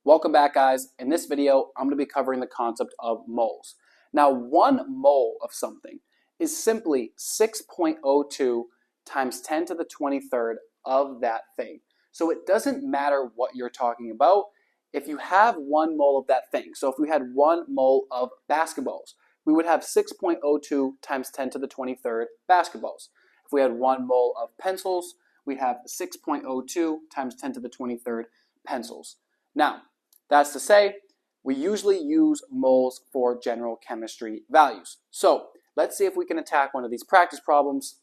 Welcome back, guys. In this video, I'm going to be covering the concept of moles. Now, 1 mole of something is simply 6.02 times 10 to the 23rd of that thing. So it doesn't matter what you're talking about. If you have 1 mole of that thing, so if we had 1 mole of basketballs, we would have 6.02 times 10 to the 23rd basketballs. If we had 1 mole of pencils, we'd have 6.02 times 10 to the 23rd pencils. Now, that's to say, we usually use moles for general chemistry values. So let's see if we can attack one of these practice problems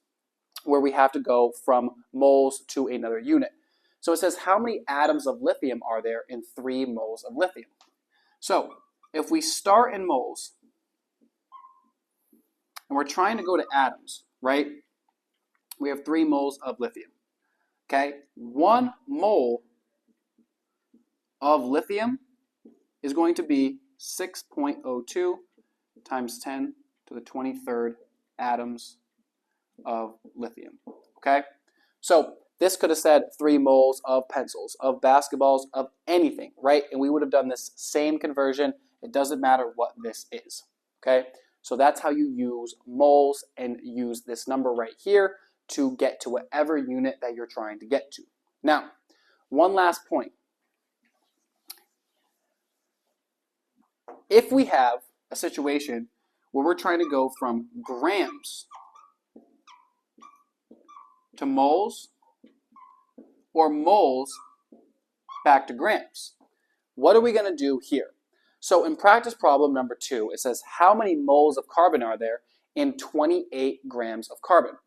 where we have to go from moles to another unit. So it says, how many atoms of lithium are there in 3 moles of lithium? So if we start in moles and we're trying to go to atoms, right? We have 3 moles of lithium. Okay, 1 mole of lithium is going to be 6.02 times 10 to the 23rd atoms of lithium. Okay, so this could have said 3 moles of pencils, of basketballs, of anything, right? And we would have done this same conversion. It doesn't matter what this is. Okay, so that's how you use moles and use this number right here to get to whatever unit that you're trying to get to. Now, one last point. If we have a situation where we're trying to go from grams to moles or moles back to grams, what are we going to do here? So in practice problem number 2, it says how many moles of carbon are there in 28 grams of carbon?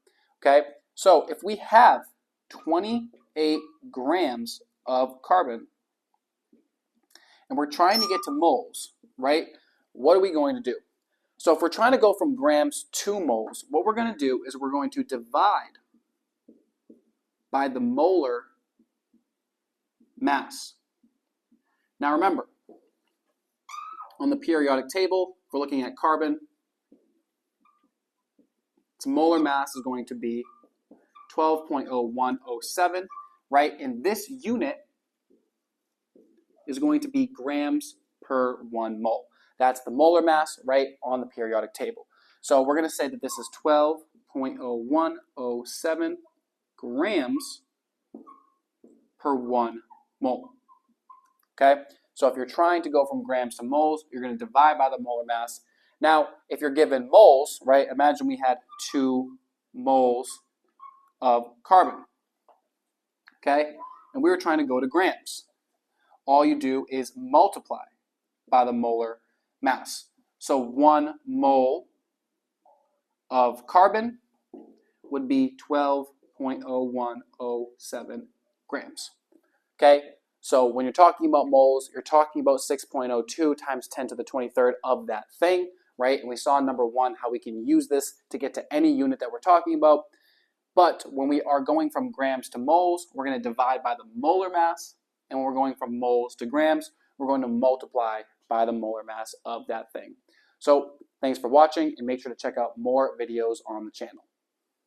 Okay, so if we have 28 grams of carbon and we're trying to get to moles, right? What are we going to do? So if we're trying to go from grams to moles, what we're going to do is we're going to divide by the molar mass. Now remember, on the periodic table, if we're looking at carbon, its molar mass is going to be 12.0107, right? And this unit is going to be grams per 1 mole. That's the molar mass right on the periodic table. So we're going to say that this is 12.0107 grams per 1 mole. Okay? So if you're trying to go from grams to moles, you're going to divide by the molar mass. Now, if you're given moles, right, imagine we had 2 moles of carbon. Okay? And we were trying to go to grams. All you do is multiply by the molar mass. So 1 mole of carbon would be 12.0107 grams. Okay, so when you're talking about moles, you're talking about 6.02 times 10 to the 23rd of that thing, right? And we saw in number 1 how we can use this to get to any unit that we're talking about. But when we are going from grams to moles, we're going to divide by the molar mass. And when we're going from moles to grams, we're going to multiply by the molar mass of that thing. So thanks for watching, and make sure to check out more videos on the channel.